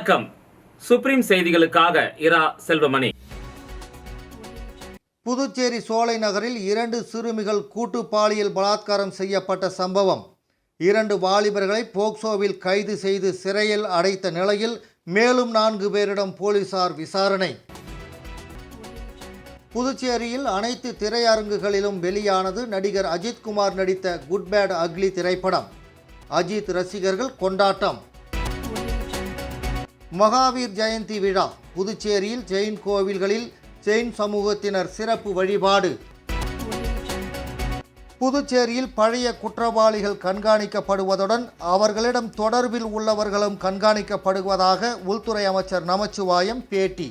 வணக்கம். சுப்ரீம் செய்திகளுக்காக இரா செல்வமணி. புதுச்சேரி சோலை நகரில் 2 சிறுமிகள் கூட்டு பாலியல் பலாத்காரம் செய்யப்பட்ட சம்பவம். 2 வாலிபர்களை போக்சோவில் கைது செய்து சிறையில் அடைத்த நிலையில் மேலும் 4 பேரிடம் போலீசார் விசாரணை. புதுச்சேரியில் அனைத்து திரையரங்குகளிலும் வெளியானது நடிகர் அஜித்குமார் நடித்த குட் பேட் அக்லி திரைப்படம். அஜித் ரசிகர்கள் கொண்டாட்டம். மகாவீர் ஜெயந்தி விழா. புதுச்சேரியில் ஜெயின் கோவில்களில் ஜெயின் சமூகத்தினர் சிறப்பு வழிபாடு. புதுச்சேரியில் பழைய குற்றவாளிகள் கண்காணிக்கப்படுவதுடன் அவர்களிடம் தொடர்பில் உள்ளவர்களும் கண்காணிக்கப்படுவதாக உள்துறை அமைச்சர் நமச்சிவாயம் பேட்டி.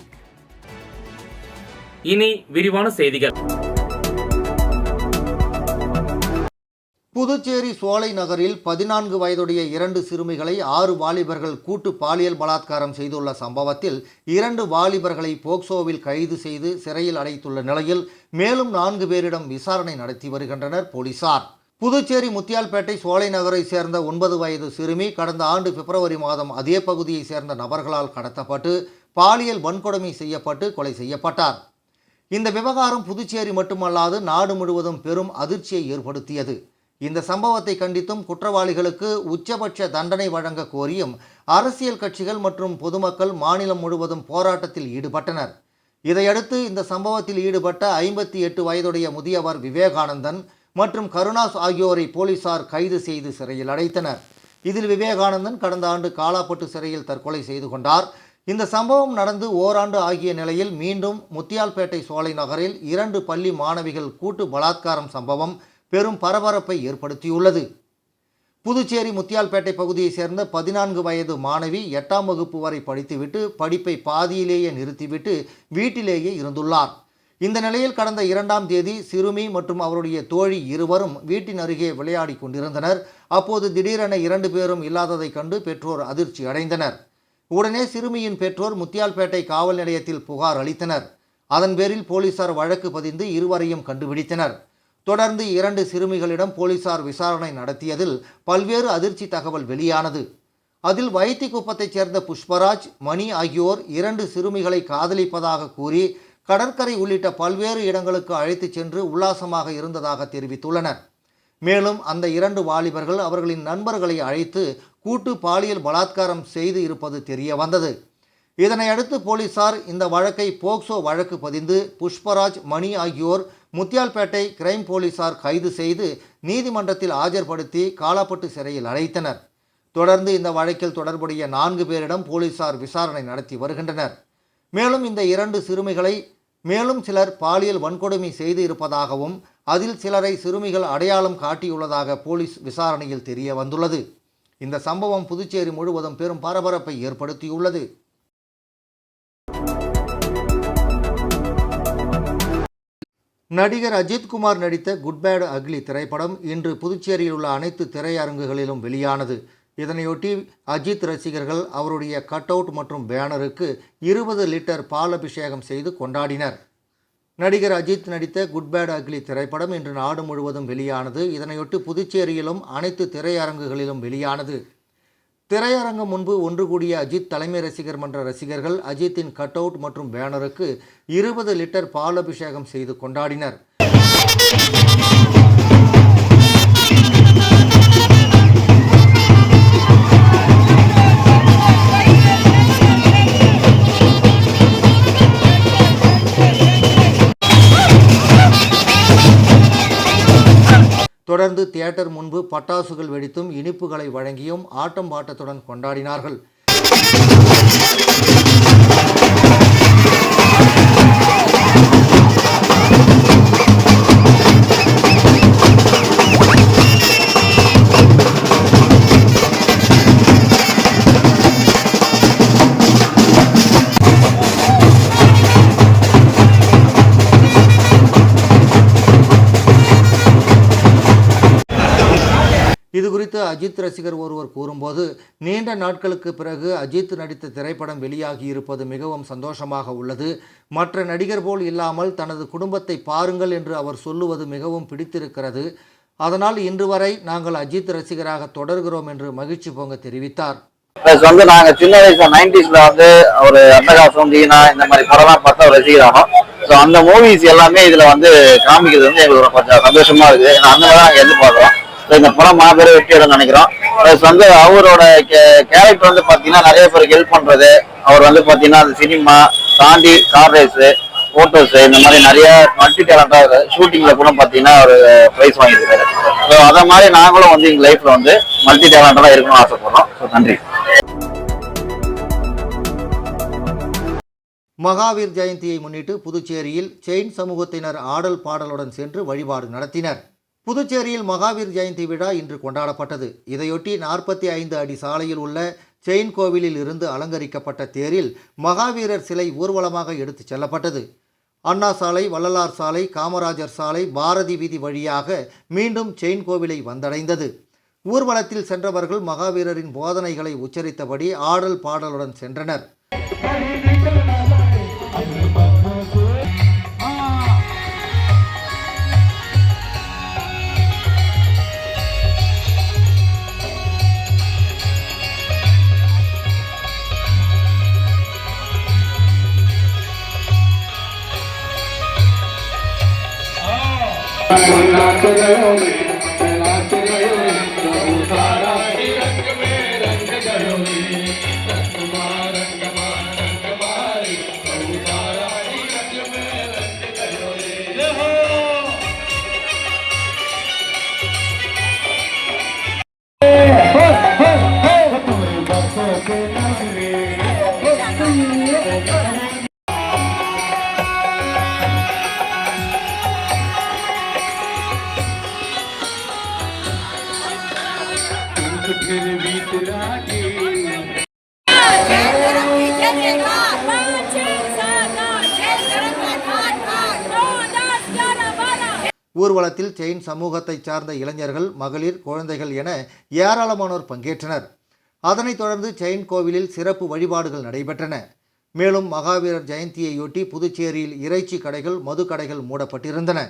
இனி விரிவான செய்திகள். புதுச்சேரி சோலை நகரில் 14 வயதுடைய 2 சிறுமிகளை 6 வாலிபர்கள் கூட்டு பாலியல் பலாத்காரம் செய்துள்ள சம்பவத்தில் 2 வாலிபர்களை போக்சோவில் கைது செய்து சிறையில் அடைத்துள்ள நிலையில் மேலும் 4 பேரிடம் விசாரணை நடத்தி வருகின்றனர் போலீசார். புதுச்சேரி முத்தியால்பேட்டை சோலை நகரை சேர்ந்த 9 வயது சிறுமி கடந்த ஆண்டு பிப்ரவரி மாதம் அதே பகுதியை சேர்ந்த நபர்களால் கடத்தப்பட்டு பாலியல் வன்கொடுமை செய்யப்பட்டு கொலை செய்யப்பட்டார். இந்த விவகாரம் புதுச்சேரி மட்டுமல்லாது நாடு முழுவதும் பெரும் அதிர்ச்சியை ஏற்படுத்தியது. இந்த சம்பவத்தை கண்டித்தும் குற்றவாளிகளுக்கு உச்சபட்ச தண்டனை வழங்க கோரியும் அரசியல் கட்சிகள் மற்றும் பொதுமக்கள் மாநிலம் முழுவதும் போராட்டத்தில் ஈடுபட்டனர். இதையடுத்து இந்த சம்பவத்தில் ஈடுபட்ட 58 வயதுடைய முதியவர் விவேகானந்தன் மற்றும் கருணாஸ் ஆகியோரை போலீசார் கைது செய்து சிறையில் அடைத்தனர். இதில் விவேகானந்தன் கடந்த ஆண்டு காலாப்பட்டு சிறையில் தற்கொலை செய்து கொண்டார். இந்த சம்பவம் நடந்து ஓராண்டு ஆகிய நிலையில் மீண்டும் முத்தியால்பேட்டை சோலை நகரில் 2 பள்ளி மாணவிகள் கூட்டு பலாத்காரம் சம்பவம் பெரும் பரபரப்பை ஏற்படுத்தியுள்ளது. புதுச்சேரி முத்தியால்பேட்டை பகுதியைச் சேர்ந்த 14 வயது மாணவி 8ஆம் வகுப்பு வரை படித்துவிட்டு படிப்பை பாதியிலேயே நிறுத்திவிட்டு வீட்டிலேயே இருந்துள்ளார். இந்த நிலையில் கடந்த 2ஆம் தேதி சிறுமி மற்றும் அவருடைய தோழி இருவரும் வீட்டின் அருகே விளையாடி கொண்டிருந்தனர். அப்போது திடீரென 2 பேரும் இல்லாததை கண்டு பெற்றோர் அதிர்ச்சி அடைந்தனர். உடனே சிறுமியின் பெற்றோர் முத்தியால்பேட்டை காவல் நிலையத்தில் புகார் அளித்தனர். அதன் பேரில் போலீசார் வழக்கு பதிந்து இருவரையும் கண்டுபிடித்தனர். தொடர்ந்து 2 சிறுமிகளிடம் போலீசார் விசாரணை நடத்தியதில் பல்வேறு அதிர்ச்சி தகவல் வெளியானது. அதில் வைத்திக்குப்பத்தைச் சேர்ந்த புஷ்பராஜ், மணி ஆகியோர் 2 சிறுமிகளை காதலிப்பதாக கூறி கடற்கரை உள்ளிட்ட பல்வேறு இடங்களுக்கு அழைத்துச் சென்று உல்லாசமாக இருந்ததாக தெரிவித்துள்ளனர். மேலும் அந்த 2 வாலிபர்கள் அவர்களின் நண்பர்களை அழைத்து கூட்டு பாலியல் பலாத்காரம் செய்து இருப்பது தெரிய வந்தது. இதனையடுத்து போலீசார் இந்த வழக்கை போக்சோ வழக்கு பதிந்து புஷ்பராஜ், மணி ஆகியோர் முத்தியால்பேட்டை கிரைம் போலீசார் கைது செய்து நீதிமன்றத்தில் ஆஜர்படுத்தி காலாப்பட்டு சிறையில் அடைத்தனர். தொடர்ந்து இந்த வழக்கில் தொடர்புடைய 4 பேரிடம் போலீசார் விசாரணை நடத்தி வருகின்றனர். மேலும் இந்த 2 சிறுமிகளை மேலும் சிலர் பாலியல் வன்கொடுமை செய்து இருப்பதாகவும் அதில் சிலரை சிறுமிகள் அடையாளம் காட்டியுள்ளதாக போலீஸ் விசாரணையில் தெரிய வந்துள்ளது. இந்த சம்பவம் புதுச்சேரி முழுவதும் பெரும் பரபரப்பை ஏற்படுத்தியுள்ளது. நடிகர் அஜித்குமார் நடித்த குட் பேட் அக்லி திரைப்படம் இன்று புதுச்சேரியில் உள்ள அனைத்து திரையரங்குகளிலும் வெளியானது. இதனையொட்டி அஜித் ரசிகர்கள் அவருடைய கட் அவுட் மற்றும் பேனருக்கு 20 லிட்டர் பால் அபிஷேகம் செய்து கொண்டாடினர். நடிகர் அஜித் நடித்த குட் பேட் அக்லி திரைப்படம் இன்று நாடு முழுவதும் வெளியானது. இதனையொட்டி புதுச்சேரியிலும் அனைத்து திரையரங்குகளிலும் வெளியானது. திரையரங்கம் முன்பு ஒன்று கூடிய அஜித் தலைமை ரசிகர் மன்ற ரசிகர்கள் அஜித்தின் கட் அவுட் மற்றும் பேனருக்கு 20 லிட்டர் பால் அபிஷேகம் செய்து கொண்டாடினர். தொடர்ந்து தியேட்டர் முன்பு பட்டாசுகள் வெடித்தும் இனிப்புகளை வழங்கியும் ஆட்டம் பாட்டத்துடன் கொண்டாடினார்கள். இது குறித்து அஜித் ரசிகர் ஒருவர் கூறும்போது, நீண்ட நாட்களுக்கு பிறகு அஜித் நடித்த திரைப்படம் வெளியாகி இருப்பது மிகவும் சந்தோஷமாக உள்ளது. மற்ற நடிகர் போல் இல்லாமல் தனது குடும்பத்தை பாருங்கள் என்று அவர் சொல்லுவது மிகவும் பிடித்திருக்கிறது. அதனால் இன்று வரை நாங்கள் அஜித் ரசிகராக தொடர்கிறோம் என்று மகிழ்ச்சி பொங்க தெரிவித்தார். ப்ளஸ் வந்து நாங்க சின்ன வயசுல 90s வந்து ஒரு அட்டகாசம், தீனா இந்த மாதிரி படம்லாம் பார்த்தா ஒரு ரசிகரானோம். ஸோ அந்த மூவிஸ் எல்லாமே இதுல வந்து காமிக்கிறது வந்து எங்களுக்கு கொஞ்சம் சந்தோஷமா இருக்குது. ஏன்னா அந்த மாதிரி நாங்கள் எதிர்பார்க்குறோம். ஸோ இந்த படம் மாபெரும் வெற்றியிடம் நினைக்கிறோம். ப்ளஸ் வந்து அவரோட கேரக்டர் வந்து பாத்தீங்கன்னா நிறைய பேருக்கு ஹெல்ப் பண்றது. அவர் வந்து பாத்தீங்கன்னா அந்த சினிமா தாண்டி கார் ரேஸு, போட்டோஸ் இந்த மாதிரி நிறைய மல்டி டேலண்டா ஷூட்டிங்ல கூட பாத்தீங்கன்னா ஒரு பிரைஸ் வாங்கியிருக்காரு. ஸோ அத மாதிரி நாங்களும் வந்து எங்க லைஃப்ல வந்து மல்டி டேலண்டா இருக்கணும்னு ஆசைப்படுறோம். ஸோ நன்றி. மகாவீர் ஜெயந்தியை முன்னிட்டு புதுச்சேரியில் ஜெயின் சமூகத்தினர் ஆடல் பாடலுடன் சென்று வழிபாடு நடத்தினர். புதுச்சேரியில் மகாவீர் ஜெயந்தி விழா இன்று கொண்டாடப்பட்டது. இதையொட்டி 45 அடி சாலையில் உள்ள ஜெயின் கோவிலில் இருந்து அலங்கரிக்கப்பட்ட தேரில் மகாவீரர் சிலை ஊர்வலமாக எடுத்துச் செல்லப்பட்டது. அண்ணா சாலை, வள்ளலார் சாலை, காமராஜர் சாலை, பாரதி வீதி வழியாக மீண்டும் ஜெயின் கோவிலை வந்தடைந்தது. ஊர்வலத்தில் சென்றவர்கள் மகாவீரரின் போதனைகளை உச்சரித்தபடி ஆடல் பாடலுடன் சென்றனர். ஊர்வலத்தில் ஜெயின் சமூகத்தைச் சார்ந்த இளைஞர்கள், மகளிர், குழந்தைகள் என ஏராளமானோர் பங்கேற்றனர். அதனைத் தொடர்ந்து ஜெயின் கோவிலில் சிறப்பு வழிபாடுகள் நடைபெற்றன. மேலும் மகாவீரர் ஜெயந்தியையொட்டி புதுச்சேரியில் இறைச்சி கடைகள், மது கடைகள் மூடப்பட்டிருந்தன.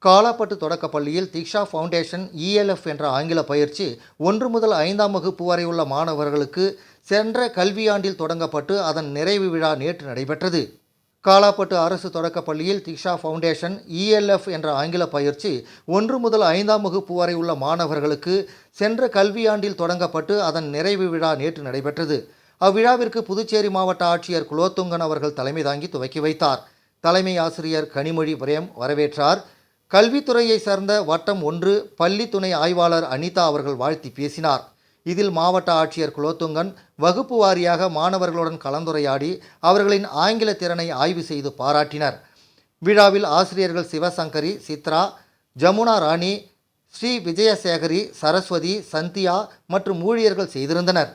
காலாப்பட்டு தொடக்கப்பள்ளியில் திக்ஷா ஃபவுண்டேஷன் ELF என்ற ஆங்கில பயிற்சி 1 முதல் 5ஆம் வகுப்பு வரை உள்ள மாணவர்களுக்கு சென்ற கல்வியாண்டில் தொடங்கப்பட்டு அதன் நிறைவு விழா நேற்று நடைபெற்றது. காலாப்பட்டு அரசு தொடக்கப்பள்ளியில் திக்ஷா ஃபவுண்டேஷன் ELF என்ற ஆங்கில பயிற்சி 1 முதல் 5ஆம் வகுப்பு வரை உள்ள மாணவர்களுக்கு சென்ற கல்வியாண்டில் தொடங்கப்பட்டு அதன் நிறைவு விழா நேற்று நடைபெற்றது. அவ்விழாவிற்கு புதுச்சேரி மாவட்ட ஆட்சியர் குலோத்துங்கன் அவர்கள் தலைமை தாங்கி துவக்கி வைத்தார். தலைமை ஆசிரியர் கனிமொழி பிரேம் வரவேற்றார். கல்வித்துறையை சார்ந்த வட்டம் 1 பள்ளி துணை ஆய்வாளர் அனிதா அவர்கள் வாழ்த்தி பேசினார். இதில் மாவட்ட ஆட்சியர் குலோத்துங்கன் வகுப்பு வாரியாக மாணவர்களுடன் கலந்துரையாடி அவர்களின் ஆங்கில திறனை ஆய்வு செய்து பாராட்டினர். விழாவில் ஆசிரியர்கள் சிவசங்கரி, சித்ரா, ஜமுனா ராணி, ஸ்ரீ விஜயசேகரி, சரஸ்வதி, சந்தியா மற்றும் ஊழியர்கள் செய்திருந்தனர்.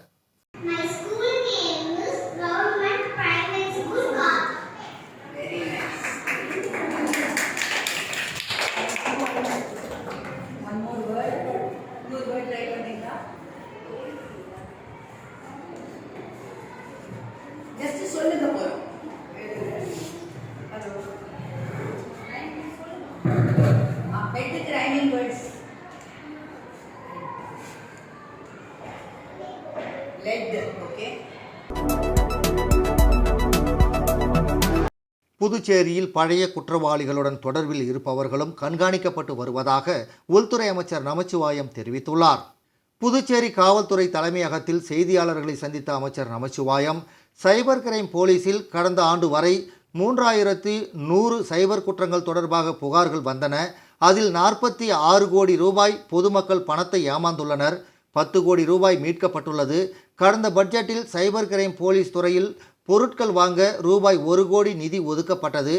புதுச்சேரியில் பழைய குற்றவாளிகளுடன் தொடர்பில் இருப்பவர்களும் கண்காணிக்கப்பட்டு வருவதாக உள்துறை அமைச்சர் நமச்சிவாயம் தெரிவித்துள்ளார். புதுச்சேரி காவல்துறை தலைமையகத்தில் செய்தியாளர்களை சந்தித்த அமைச்சர் நமச்சிவாயம், சைபர் கிரைம் போலீஸில் கடந்த ஆண்டு வரை 3100 சைபர் குற்றங்கள் தொடர்பாக புகார்கள் வந்தன. அதில் 46 கோடி ரூபாய் பொதுமக்கள் பணத்தை ஏமாந்துள்ளனர். 10 கோடி ரூபாய் மீட்கப்பட்டுள்ளது. கடந்த பட்ஜெட்டில் சைபர் கிரைம் போலீஸ் துறையில் பொருட்கள் வாங்க ரூபாய் 1 கோடி நிதி ஒதுக்கப்பட்டது.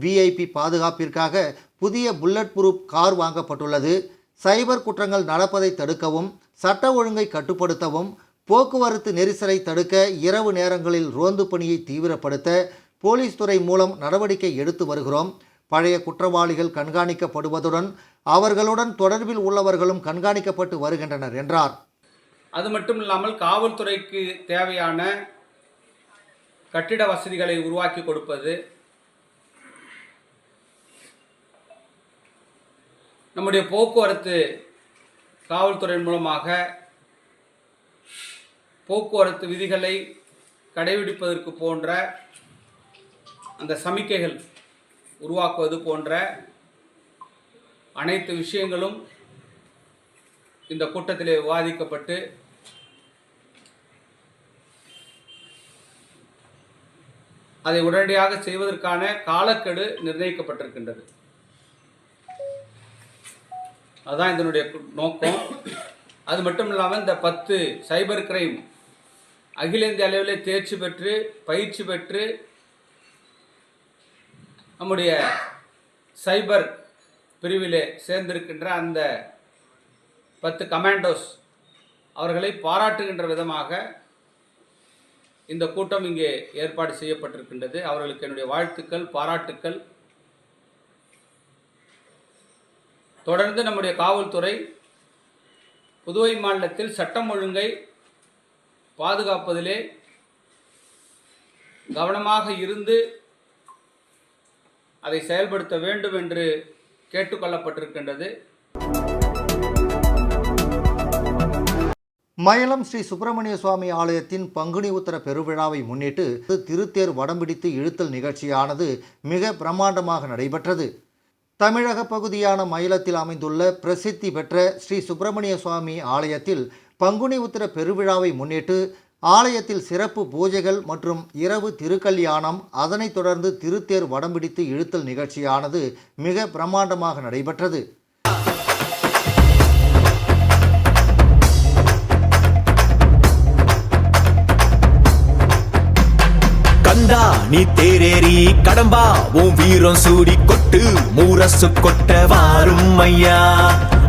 VIP பாதுகாப்பிற்காக புதிய புல்லட் ப்ரூஃப் கார் வாங்கப்பட்டுள்ளது. சைபர் குற்றங்கள் நடப்பதை தடுக்கவும், சட்ட ஒழுங்கை கட்டுப்படுத்தவும், போக்குவரத்து நெரிசலை தடுக்க இரவு நேரங்களில் ரோந்து பணியை தீவிரப்படுத்த போலீஸ் துறை மூலம் நடவடிக்கை எடுத்து வருகிறோம். பழைய குற்றவாளிகள் கண்காணிக்கப்படுவதுடன் அவர்களுடன் தொடர்பில் உள்ளவர்களும் கண்காணிக்கப்பட்டு வருகின்றனர் என்றார். அது மட்டும் இல்லாமல் காவல்துறைக்கு தேவையான கட்டிட வசதிகளை உருவாக்கி கொடுப்பது, நம்முடைய போக்குவரத்து காவல்துறை மூலமாக போக்குவரத்து விதிகளை கடைபிடிப்பதற்கு போன்ற அந்த சமிக்கைகள் உருவாக்குவது போன்ற அனைத்து விஷயங்களும் இந்த கூட்டத்திலே விவாதிக்கப்பட்டு அதை உடனடியாக செய்வதற்கான காலக்கெடு நிர்ணயிக்கப்பட்டிருக்கின்றது. அதுதான் இதனுடைய நோக்கம். அது மட்டும் இல்லாமல் இந்த 10 சைபர் கிரைம் அகில இந்திய அளவில் தேர்ச்சி பெற்று பயிற்சி பெற்று நம்முடைய சைபர் பிரிவிலே சேர்ந்திருக்கின்ற அந்த 10 கமாண்டோஸ் அவர்களை பாராட்டுகின்ற விதமாக இந்த கூட்டம் இங்கே ஏற்பாடு செய்யப்பட்டிருக்கின்றது. அவர்களுக்கு என்னுடைய வாழ்த்துக்கள், பாராட்டுக்கள். தொடர்ந்து நம்முடைய காவல்துறை புதுவை மாநிலத்தில் சட்டம் ஒழுங்கை பாதுகாப்பதிலே கவனமாக இருந்து அதை செயல்படுத்த வேண்டும் என்று கேட்டுக்கொள்ளப்பட்டிருக்கின்றது. மயிலம் ஸ்ரீ சுப்பிரமணிய சுவாமி ஆலயத்தின் பங்குனி உத்தர பெருவிழாவை முன்னிட்டு திருத்தேர் வடம்பிடித்து இழுத்தல் நிகழ்ச்சியானது மிக பிரம்மாண்டமாக நடைபெற்றது. தமிழக பகுதியான மயிலத்தில் அமைந்துள்ள பிரசித்தி பெற்ற ஸ்ரீ சுப்பிரமணிய சுவாமி ஆலயத்தில் பங்குனி உத்தர பெருவிழாவை முன்னிட்டு ஆலயத்தில் சிறப்பு பூஜைகள் மற்றும் இரவு திருக்கல்யாணம், அதனைத் தொடர்ந்து திருத்தேர் வடம்பிடித்து இழுத்தல் நிகழ்ச்சியானது மிக பிரம்மாண்டமாக நடைபெற்றது. கந்தா நீ தேரேறி கடம்பா உன் வீரம் சூடி கொட்டு மூரசு கொட்ட வாரும் ஐயா.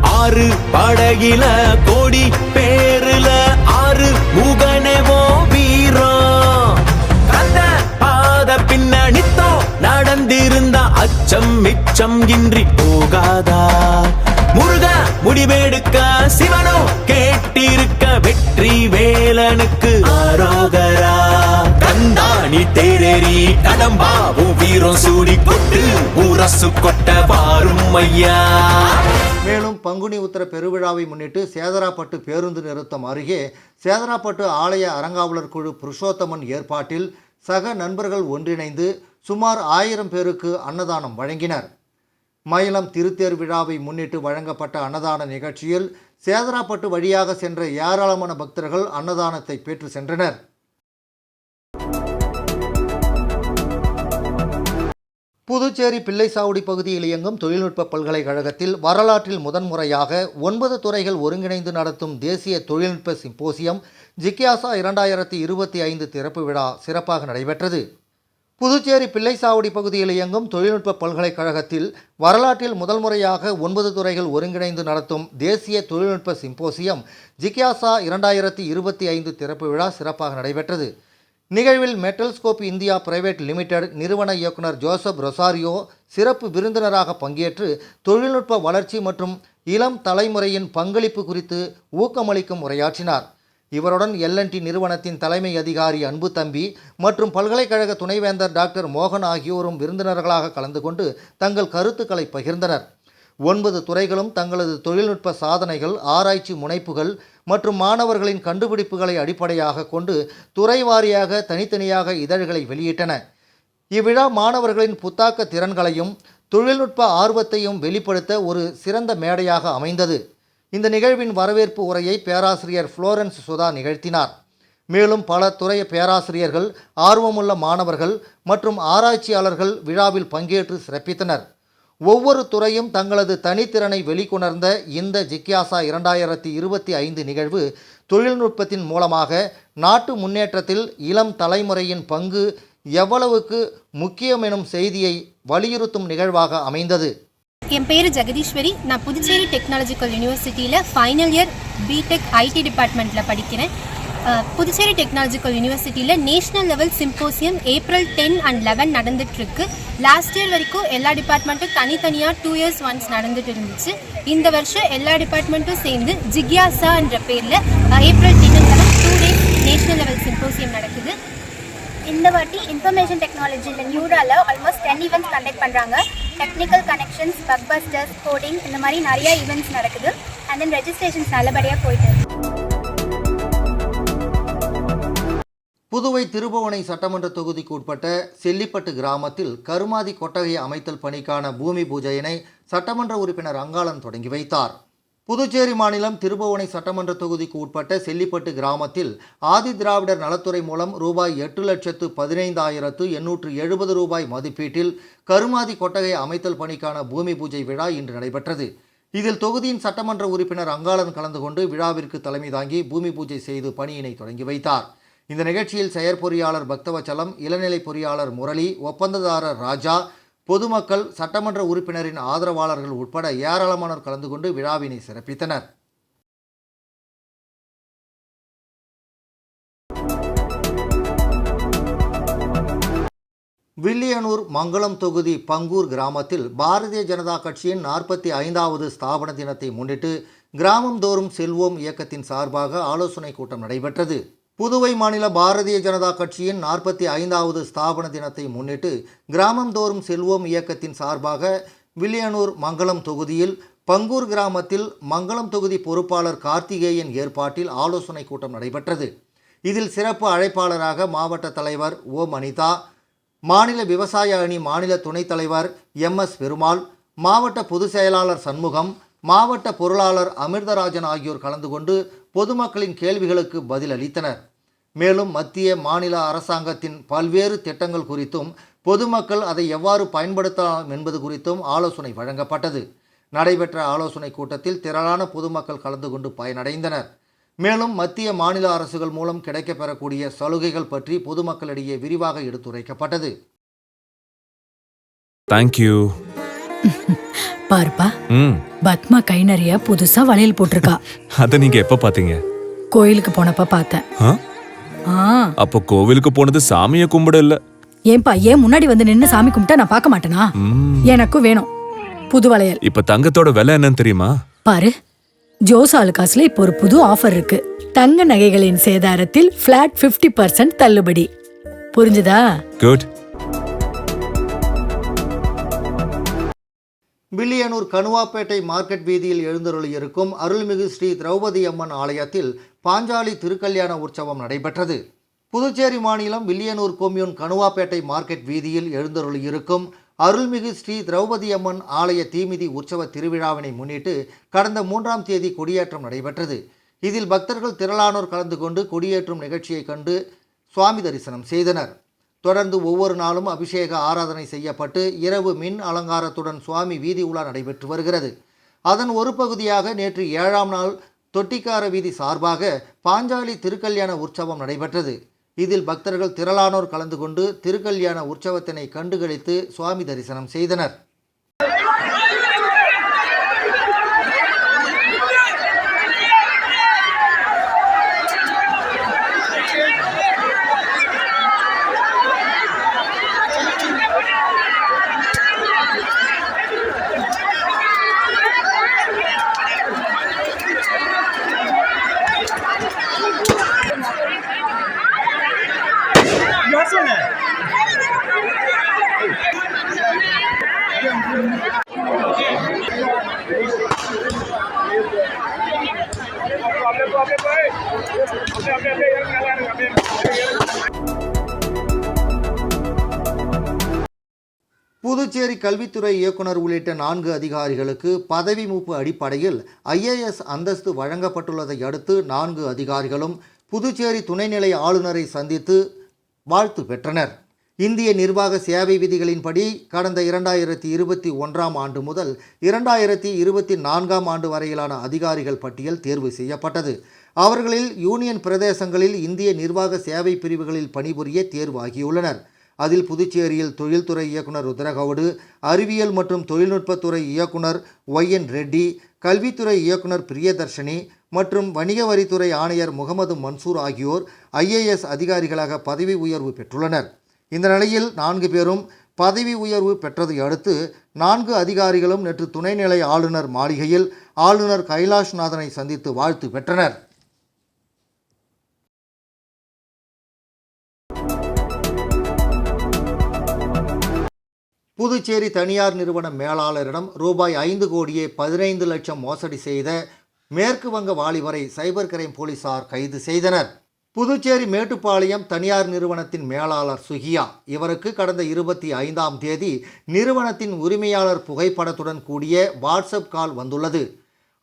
6 படகில கோடி பேருல 6 முகனேவோ வீரம். கந்த பாத பின்னணித்தோ நடந்திருந்த அச்சம் மிச்சம் இன்றி போகாதா. முருக முடிவெடுக்க சிவனோ கேட்டிருக்க வெற்றி வேலனுக்கு ஆரோகரா. கந்தாணி தேரேறி கடம்பாவும் வீரம் சூடி கொட்டு ஊரசு கொட்ட வாரும் ஐயா. மேலும் பங்குனி உத்தர பெருவிழாவை முன்னிட்டு சேதராப்பட்டு பேருந்து நிறுத்தம் அருகே சேதராப்பட்டு ஆலய அறங்காவலர் குழு புருஷோத்தமன் ஏற்பாட்டில் சக நண்பர்கள் ஒன்றிணைந்து சுமார் 1000 பேருக்கு அன்னதானம் வழங்கினர். மயிலம் திருத்தேர் விழாவை முன்னிட்டு வழங்கப்பட்ட அன்னதான நிகழ்ச்சியில் சேதராப்பட்டு வழியாக சென்ற ஏராளமான பக்தர்கள் அன்னதானத்தை பெற்று சென்றனர். புதுச்சேரி பிள்ளைசாவடி பகுதியில் இயங்கும் தொழில்நுட்ப பல்கலைக்கழகத்தில் வரலாற்றில் முதன்முறையாக 9 துறைகள் ஒருங்கிணைந்து நடத்தும் தேசிய தொழில்நுட்ப சிம்போசியம் ஜிக்யாசா 2025 திறப்பு விழா சிறப்பாக நடைபெற்றது. புதுச்சேரி பிள்ளைசாவடி பகுதியில் இயங்கும் தொழில்நுட்ப பல்கலைக்கழகத்தில் வரலாற்றில் முதல் முறையாக 9 துறைகள் ஒருங்கிணைந்து நடத்தும் தேசிய தொழில்நுட்ப சிம்போசியம் ஜிக்யாசா 2025 திறப்பு விழா சிறப்பாக நடைபெற்றது. நிகழ்வில் மெட்டல்ஸ்கோப் இந்தியா பிரைவேட் லிமிடெட் நிறுவன இயக்குனர் ஜோசப் ரொசாரியோ சிறப்பு விருந்தினராக பங்கேற்று தொழில்நுட்ப வளர்ச்சி மற்றும் இளம் தலைமுறையின் பங்களிப்பு குறித்து ஊக்கமளிக்கும் உரையாற்றினார். இவருடன் L&T நிறுவனத்தின் தலைமை அதிகாரி அன்பு தம்பி மற்றும் பல்கலைக்கழக துணைவேந்தர் டாக்டர் மோகன் ஆகியோரும் விருந்தினர்களாக கலந்து கொண்டு தங்கள் கருத்துக்களை பகிர்ந்தனர். 9 துறைகளும் தங்களது தொழில்நுட்ப சாதனைகள், ஆராய்ச்சி முனைப்புகள் மற்றும் மாணவர்களின் கண்டுபிடிப்புகளை அடிப்படையாக கொண்டு துறை வாரியாக தனித்தனியாக இதழ்களை வெளியிட்டன. இவ்விழா மாணவர்களின் புத்தாக்க திறன்களையும் தொழில்நுட்ப ஆர்வத்தையும் வெளிப்படுத்த ஒரு சிறந்த மேடையாக அமைந்தது. இந்த நிகழ்வின் வரவேற்பு உரையை பேராசிரியர் புளோரன்ஸ் சுதா நிகழ்த்தினார். மேலும் பல துறை பேராசிரியர்கள், ஆர்வமுள்ள மாணவர்கள் மற்றும் ஆராய்ச்சியாளர்கள் விழாவில் பங்கேற்று சிறப்பித்தனர். ஒவ்வொரு துறையும் தங்களது தனித்திறனை வெளிக்கொணர்ந்த இந்த ஜிக்யாசா 2025 நிகழ்வு தொழில்நுட்பத்தின் மூலமாக நாட்டு முன்னேற்றத்தில் இளம் தலைமுறையின் பங்கு எவ்வளவுக்கு முக்கியம் எனும் செய்தியை வலியுறுத்தும் நிகழ்வாக அமைந்தது. என் பேர் ஜெகதீஸ்வரி. நான் புதுச்சேரி டெக்னாலஜிக்கல் யூனிவர்சிட்டியில் ஃபைனல் இயர் பிடெக் ஐடி டிபார்ட்மெண்ட்டில் படிக்கிறேன். புதுச்சேரி டெக்னாலஜிக்கல் யூனிவர்சிட்டியில் national level symposium April 10 and 11 நடந்துகிட்ருக்கு. லாஸ்ட் இயர் வரைக்கும் எல்லா டிபார்ட்மெண்ட்டும் தனித்தனியாக 2 years once நடந்துட்டு இருந்துச்சு. இந்த வருஷம் எல்லா டிபார்ட்மெண்ட்டும் சேர்ந்து ஜிக்யாசா என்ற பேரில் April 10 and 11 2 days national level symposium நடக்குது. இந்த வாட்டி இன்ஃபர்மேஷன் டெக்னாலஜியில் நியூராவில் ஆல்மோஸ்ட் 10 ஈவெண்ட்ஸ் கண்டக்ட் பண்ணுறாங்க. Technical connections, buck busters, coding இந்த மாதிரி நிறைய ஈவெண்ட்ஸ் நடக்குது. அண்ட் தென் ரெஜிஸ்ட்ரேஷன்ஸ் நல்லபடியாக போயிட்டு இருக்கு. புதுவை திருபுவனை சட்டமன்ற தொகுதிக்கு உட்பட்ட செல்லிப்பட்டு கிராமத்தில் கருமாதி கொட்டகை அமைத்தல் பணிக்கான பூமி பூஜையினை சட்டமன்ற உறுப்பினர் அங்காளன் தொடங்கி வைத்தார். புதுச்சேரி மாநிலம் திருபுவனை சட்டமன்ற தொகுதிக்கு உட்பட்ட செல்லிப்பட்டு கிராமத்தில் ஆதி திராவிடர் நலத்துறை மூலம் ரூபாய் 8,15,870 ரூபாய் மதிப்பீட்டில் கருமாதி கொட்டகை அமைத்தல் பணிக்கான பூமி பூஜை விழா இன்று நடைபெற்றது. இதில் தொகுதியின் சட்டமன்ற உறுப்பினர் அங்காளன் கலந்து கொண்டு விழாவிற்கு தலைமை தாங்கி பூமி பூஜை செய்து பணியினை தொடங்கி வைத்தார். இந்த நிகழ்ச்சியில் செயற்பொறியாளர் பக்தவச்சலம், இளநிலை பொறியாளர் முரளி, ஒப்பந்ததாரர் ராஜா, பொதுமக்கள், சட்டமன்ற உறுப்பினரின் ஆதரவாளர்கள் உட்பட ஏராளமானோர் கலந்து கொண்டு விழாவினை சிறப்பித்தனர். வில்லியனூர் மங்களம் தொகுதி பங்கூர் கிராமத்தில் பாரதிய ஜனதா கட்சியின் 45வது ஸ்தாபன தினத்தை முன்னிட்டு கிராமந்தோறும் செல்வோம் இயக்கத்தின் சார்பாக ஆலோசனை கூட்டம் நடைபெற்றது. புதுவை மாநில பாரதிய ஜனதா கட்சியின் 45வது ஸ்தாபன தினத்தை முன்னிட்டு கிராமந்தோறும் செல்வோம் இயக்கத்தின் சார்பாக வில்லியனூர் மங்களம் தொகுதியில் பங்கூர் கிராமத்தில் மங்களம் தொகுதி பொறுப்பாளர் கார்த்திகேயன் ஏற்பாட்டில் ஆலோசனை கூட்டம் நடைபெற்றது. இதில் சிறப்பு அழைப்பாளராக மாவட்ட தலைவர் ஓ அனிதா, மாநில விவசாய அணி மாநில துணைத் தலைவர் MS பெருமாள், மாவட்ட பொதுச் செயலாளர் சண்முகம், மாவட்ட பொருளாளர் அமிர்தராஜன் ஆகியோர் கலந்து கொண்டு பொதுமக்களின் கேள்விகளுக்கு பதில் அளித்தனர். மேலும் மத்திய மாநில அரசாங்கத்தின் பல்வேறு திட்டங்கள் குறித்தும் பொதுமக்கள் அதை எவ்வாறு பயன்படுத்தலாம் என்பது குறித்தும் ஆலோசனை வழங்கப்பட்டது. நடைபெற்ற ஆலோசனை கூட்டத்தில் திரளான பொதுமக்கள் கலந்து கொண்டு பயனடைந்தனர். மேலும் மத்திய மாநில அரசுகள் மூலம் கிடைக்கப்பெறக்கூடிய சலுகைகள் பற்றி பொதுமக்களிடையே விரிவாக எடுத்துரைக்கப்பட்டது. தேங்க்யூ. பாருப்பா, பத்மா கை நிறைய புதுசா வளையல் போட்டிருக்கா. அத நீங்க எப்ப பாத்தீங்க? கோயிலுக்கு போனப்ப பார்த்தேன். அப்போ கோவிலுக்கு போனது சாமியை கும்பிட இல்ல. ஏன்பா, ஏன் முன்னாடி வந்து நின்னு சாமி கும்பிட்டா நான் பார்க்க மாட்டேனா? எனக்கும் வேணும் புது வளையல். இப்ப தங்கத்தோட விலை என்னன்னு தெரியுமா? பாரு, ஜோஸ் ஆலுகாஸ்ல இப்போ ஒரு புது ஆஃபர் இருக்கு. தங்க நகைகளின் சேதாரத்தில் ஃபிளாட் 50% தள்ளுபடி. புரிஞ்சுதா? குட். வில்லியனூர் கணுவாப்பேட்டை மார்க்கெட் வீதியில் எழுந்தருளியிருக்கும் அருள்மிகு ஸ்ரீ திரௌபதி அம்மன் ஆலயத்தில் பாஞ்சாலி திருக்கல்யாண உற்சவம் நடைபெற்றது. புதுச்சேரி மாநிலம் வில்லியனூர் கொம்யூன் கணுவாப்பேட்டை மார்க்கெட் வீதியில் எழுந்தருளியிருக்கும் அருள்மிகு ஸ்ரீ திரௌபதி அம்மன் ஆலய தீமிதி உற்சவ திருவிழாவினை முன்னிட்டு கடந்த 3ஆம் தேதி கொடியேற்றம் நடைபெற்றது. இதில் பக்தர்கள் திரளானோர் கலந்து கொண்டு கொடியேற்றும் நிகழ்ச்சியை கண்டு சுவாமி தரிசனம் செய்தனர். தொடர்ந்து ஒவ்வொரு நாளும் அபிஷேக ஆராதனை செய்யப்பட்டு இரவு மின் அலங்காரத்துடன் சுவாமி வீதி உலா நடைபெற்று வருகிறது. அதன் ஒரு பகுதியாக நேற்று 7ஆம் நாள் தொட்டிக்கார வீதி சார்பாக பாஞ்சாலி திருக்கல்யாண உற்சவம் நடைபெற்றது. இதில் பக்தர்கள் திரளானோர் கலந்து கொண்டு திருக்கல்யாண உற்சவத்தினை கண்டுகளித்து சுவாமி தரிசனம் செய்தனர். புதுச்சேரி கல்வித்துறை இயக்குனர் உள்ளிட்ட 4 அதிகாரிகளுக்கு பதவி மூப்பு அடிப்படையில் IAS அந்தஸ்து வழங்கப்பட்டுள்ளதை அடுத்து 4 அதிகாரிகளும் புதுச்சேரி துணைநிலை ஆளுநரை சந்தித்து வாழ்த்து பெற்றனர். இந்திய நிர்வாக சேவை விதிகளின்படி கடந்த 2021ஆம் ஆண்டு முதல் 2024ஆம் ஆண்டு வரையிலான அதிகாரிகள் பட்டியல் தேர்வு செய்யப்பட்டது. அவர்களில் யூனியன் பிரதேசங்களில் இந்திய நிர்வாக சேவை பிரிவுகளில் பணிபுரிய தேர்வாகியுள்ளனர். அதில் புதுச்சேரியில் தொழில்துறை இயக்குனர் ருத்ரகவுடு, அறிவியல் மற்றும் தொழில்நுட்பத்துறை இயக்குனர் YN ரெட்டி, கல்வித்துறை இயக்குனர் பிரியதர்ஷினி மற்றும் வணிக வரித்துறை ஆணையர் முகமது மன்சூர் ஆகியோர் IAS அதிகாரிகளாக பதவி உயர்வு பெற்றுள்ளனர். இந்த நிலையில் 4 பேரும் பதவி உயர்வு பெற்றதை அடுத்து 4 அதிகாரிகளும் நேற்று துணைநிலை ஆளுநர் மாளிகையில் ஆளுநர் கைலாஷ்நாதனை சந்தித்து வாழ்த்து பெற்றனர். புதுச்சேரி தனியார் நிறுவன மேலாளரிடம் ரூபாய் 5 கோடியே 15 லட்சம் மோசடி செய்த மேற்கு வங்க வாலிபரை சைபர் கிரைம் போலீசார் கைது செய்தனர். புதுச்சேரி மேட்டுப்பாளையம் தனியார் நிறுவனத்தின் மேலாளர் சுகியா. இவருக்கு கடந்த 25ஆம் தேதி நிறுவனத்தின் உரிமையாளர் புகைப்படத்துடன் கூடிய வாட்ஸ்அப் கால் வந்துள்ளது.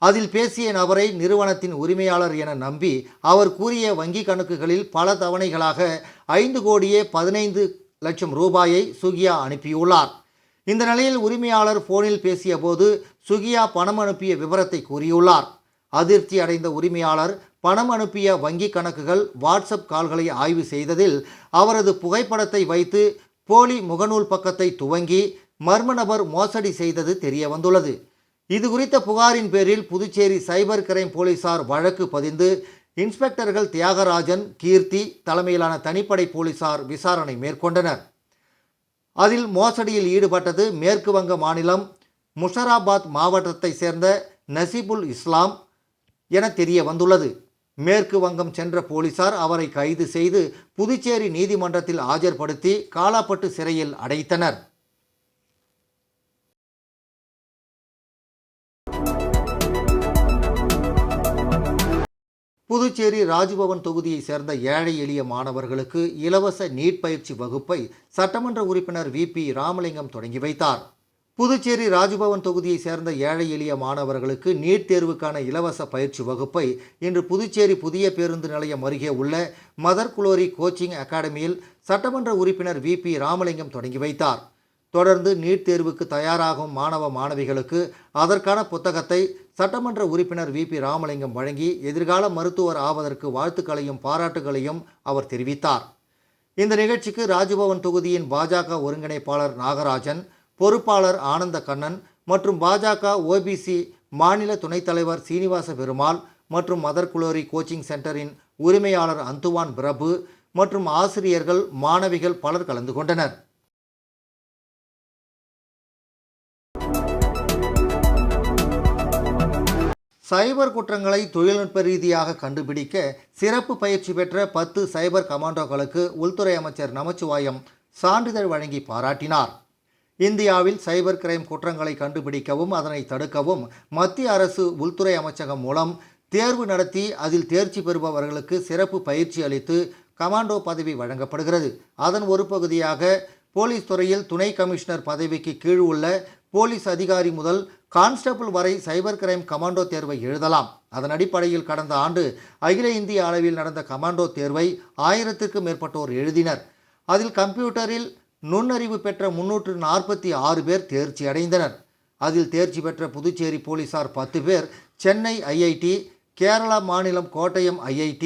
அதில் பேசிய நபரை நிறுவனத்தின் உரிமையாளர் என நம்பி அவர் கூறிய வங்கி கணக்குகளில் பல தவணைகளாக 5 கோடியே 15 லட்சம் ரூபாயை சுகியா அனுப்பியுள்ளார். இந்த நிலையில் உரிமையாளர் போனில் பேசிய போது சுகியா பணம் அனுப்பிய விவரத்தை கூறியுள்ளார். அதிர்ச்சி அடைந்த உரிமையாளர் பணம் அனுப்பிய வங்கி கணக்குகள், வாட்ஸ்அப் கால்களை ஆய்வு செய்ததில் அவரது புகைப்படத்தை வைத்து போலி முகநூல் பக்கத்தை துவங்கி மர்ம நபர் மோசடி செய்தது தெரிய வந்துள்ளது. இது குறித்த புகாரின் பேரில் புதுச்சேரி சைபர் கிரைம் போலீசார் வழக்கு பதிந்து இன்ஸ்பெக்டர்கள் தியாகராஜன், கீர்த்தி தலைமையிலான தனிப்படை போலீசார் விசாரணை மேற்கொண்டனர். அதில் மோசடியில் ஈடுபட்டது மேற்கு வங்க மாநிலம் முஷராபாத் மாவட்டத்தை சேர்ந்த நசீபுல் இஸ்லாம் என தெரிய வந்துள்ளது. மேற்கு வங்கம் சென்ற போலீசார் அவரை கைது செய்து புதுச்சேரி நீதிமன்றத்தில் ஆஜர்படுத்தி காலாப்பட்டு சிறையில் அடைத்தனர். புதுச்சேரி ராஜ்பவன் தொகுதியை சேர்ந்த ஏழை எளிய மாணவர்களுக்கு இலவச நீட் பயிற்சி வகுப்பை சட்டமன்ற உறுப்பினர் VP ராமலிங்கம் தொடங்கி வைத்தார். புதுச்சேரி ராஜ்பவன் தொகுதியை சேர்ந்த ஏழை எளிய மாணவர்களுக்கு நீட் தேர்வுக்கான இலவச பயிற்சி வகுப்பை இன்று புதுச்சேரி புதிய பேருந்து நிலையம் அருகே உள்ள மதர் குளோரி கோச்சிங் அகாடமியில் சட்டமன்ற உறுப்பினர் VP ராமலிங்கம் தொடங்கி வைத்தார். தொடர்ந்து நீட் தேர்வுக்கு தயாராகும் மாணவ மாணவிகளுக்கு அதற்கான புத்தகத்தை சட்டமன்ற உறுப்பினர் VP ராமலிங்கம் வழங்கி எதிர்கால மருத்துவர் ஆவதற்கு வாழ்த்துக்களையும் பாராட்டுகளையும் அவர் தெரிவித்தார். இந்த நிகழ்ச்சிக்கு ராஜ்பவன் தொகுதியின் பாஜக ஒருங்கிணைப்பாளர் நாகராஜன், பொறுப்பாளர் ஆனந்த கண்ணன் மற்றும் பாஜக OBC மாநில துணைத் தலைவர் சீனிவாச பெருமாள் மற்றும் மதர் குளோரி கோச்சிங் சென்டரின் உரிமையாளர் அந்துவான் பிரபு மற்றும் ஆசிரியர்கள், மாணவிகள் பலர் கலந்து கொண்டனர். சைபர் குற்றங்களை தொழில்நுட்ப ரீதியாக கண்டுபிடிக்க சிறப்பு பயிற்சி பெற்ற 10 சைபர் கமாண்டோக்களுக்கு உள்துறை அமைச்சர் நமச்சிவாயம் சான்றிதழ் வழங்கி பாராட்டினார். இந்தியாவில் சைபர் கிரைம் குற்றங்களை கண்டுபிடிக்கவும் அதனை தடுக்கவும் மத்திய அரசு உள்துறை அமைச்சகம் மூலம் தேர்வு நடத்தி அதில் தேர்ச்சி பெறுபவர்களுக்கு சிறப்பு பயிற்சி அளித்து கமாண்டோ பதவி வழங்கப்படுகிறது. அதன் ஒரு பகுதியாக போலீஸ் துறையில் துணை கமிஷனர் பதவிக்கு கீழ் உள்ள போலீஸ் அதிகாரி முதல் கான்ஸ்டபிள் வரை சைபர் கிரைம் கமாண்டோ தேர்வை எழுதலாம். அதன் அடிப்படையில் கடந்த ஆண்டு அகில இந்திய அளவில் நடந்த கமாண்டோ தேர்வை 1000க்கும் மேற்பட்டோர் எழுதினர். அதில் கம்ப்யூட்டரில் நுண்ணறிவு பெற்ற 346 பேர் தேர்ச்சி அடைந்தனர். அதில் தேர்ச்சி பெற்ற புதுச்சேரி போலீசார் 10 பேர் சென்னை IIT, கேரளா மாநிலம் கோட்டயம் IIT,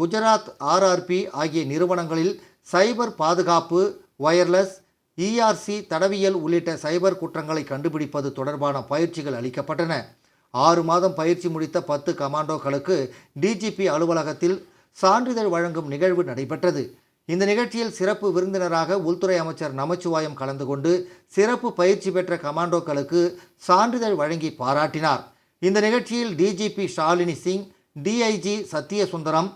குஜராத் RRP ஆகிய நிறுவனங்களில் சைபர் பாதுகாப்பு, வயர்லெஸ், ERC, தடவியல் உள்ளிட்ட சைபர் குற்றங்களை கண்டுபிடிப்பது தொடர்பான பயிற்சிகள் அளிக்கப்பட்டன. 6 மாதம் பயிற்சி முடித்த 10 கமாண்டோக்களுக்கு DGP அலுவலகத்தில் சான்றிதழ் வழங்கும் நிகழ்வு நடைபெற்றது. இந்த நிகழ்ச்சியில் சிறப்பு விருந்தினராக உள்துறை அமைச்சர் நமச்சிவாயம் கலந்து கொண்டு சிறப்பு பயிற்சி பெற்ற கமாண்டோக்களுக்கு சான்றிதழ் வழங்கி பாராட்டினார். இந்த நிகழ்ச்சியில் DGP Shalini Singh, DIG Sathyasundaram,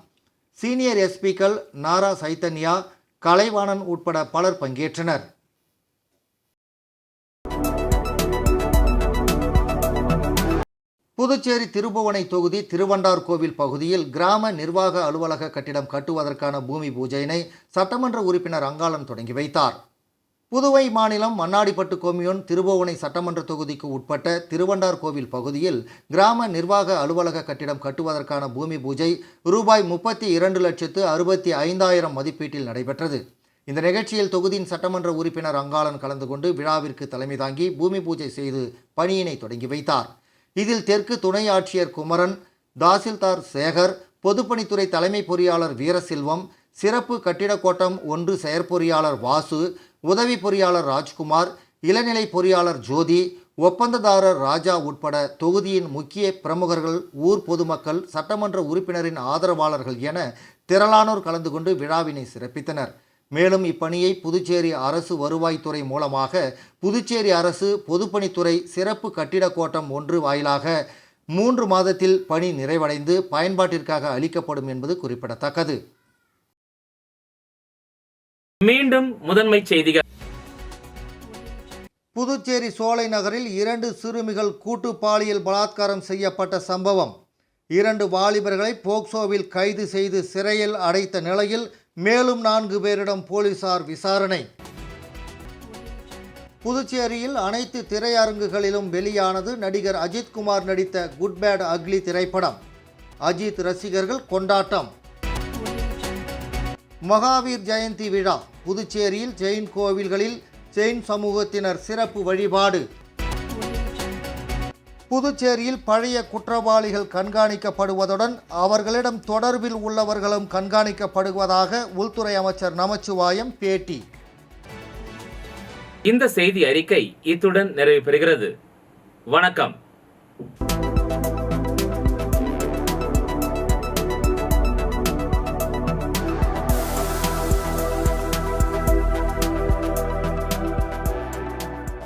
senior SPக்கள் நாரா சைத்தன்யா, கலைவாணன் உட்பட பலர் பங்கேற்றனர். புதுச்சேரி திருபுவனை தொகுதி திருவண்டார் கோவில் பகுதியில் கிராம நிர்வாக அலுவலக கட்டிடம் கட்டுவதற்கான பூமி பூஜையினை சட்டமன்ற உறுப்பினர் அங்காளன் தொடங்கி வைத்தார். புதுவை மாநிலம் மண்ணாடிப்பட்டு கொம்யூன் திருபுவனை சட்டமன்ற தொகுதிக்கு உட்பட்ட திருவண்டார் கோவில் பகுதியில் கிராம நிர்வாக அலுவலக கட்டிடம் கட்டுவதற்கான பூமி பூஜை ரூபாய் 32,65,000 மதிப்பீட்டில் நடைபெற்றது. இந்த நிகழ்ச்சியில் தொகுதியின் சட்டமன்ற உறுப்பினர் அங்காளன் கலந்து கொண்டு விழாவிற்கு தலைமை தாங்கி பூமி பூஜை செய்து பணியினை தொடங்கி வைத்தார். இதில் தெற்கு துணை ஆட்சியர் குமரன், தாசில்தார் சேகர், பொதுப்பணித்துறை தலைமை பொறியாளர் வீரசெல்வம், சிறப்பு கட்டிடக் கோட்டம் 1 செயற்பொறியாளர் வாசு, உதவி பொறியாளர் ராஜ்குமார், இளநிலை பொறியாளர் ஜோதி, ஒப்பந்ததாரர் ராஜா உட்பட தொகுதியின் முக்கிய பிரமுகர்கள், ஊர் பொதுமக்கள், சட்டமன்ற உறுப்பினரின் ஆதரவாளர்கள் என திரளானோர் கலந்து கொண்டு விழாவினை சிறப்பித்தனர். மேலும் இப்பணியை புதுச்சேரி அரசு வருவாய்த்துறை மூலமாக புதுச்சேரி அரசு பொதுப்பணித்துறை சிறப்பு கட்டிடக் கோட்டம் 1 வாயிலாக 3 மாதத்தில் பணி நிறைவடைந்து பயன்பாட்டிற்காக அளிக்கப்படும் என்பது குறிப்பிடத்தக்கது. மீண்டும் முதன்மை செய்திகள். புதுச்சேரி சோலை நகரில் 2 சிறுமிகள் கூட்டு பாலியல் பலாத்காரம் செய்யப்பட்ட சம்பவம். 2 வாலிபர்களை போக்சோவில் கைது செய்து சிறையில் அடைத்த நிலையில் மேலும் 4 பேரிடம் போலீசார் விசாரணை. புதுச்சேரியில் அனைத்து திரையரங்குகளிலும் வெளியானது நடிகர் அஜித்குமார் நடித்த குட் பேட் அக்லி திரைப்படம். அஜித் ரசிகர்கள் கொண்டாட்டம். மகாவீர் ஜெயந்தி விழா. புதுச்சேரியில் ஜெயின் கோவில்களில் ஜெயின் சமூகத்தினர் சிறப்பு வழிபாடு. புதுச்சேரியில் பழைய குற்றவாளிகள் கண்காணிக்கப்படுவதுடன் அவர்களிடம் தொடர்பில் உள்ளவர்களும் கண்காணிக்கப்படுவதாக உள்துறை அமைச்சர் நமச்சிவாயம் பேட்டி. இந்த செய்தி அறிக்கை இத்துடன் நிறைவு பெறுகிறது. வணக்கம்.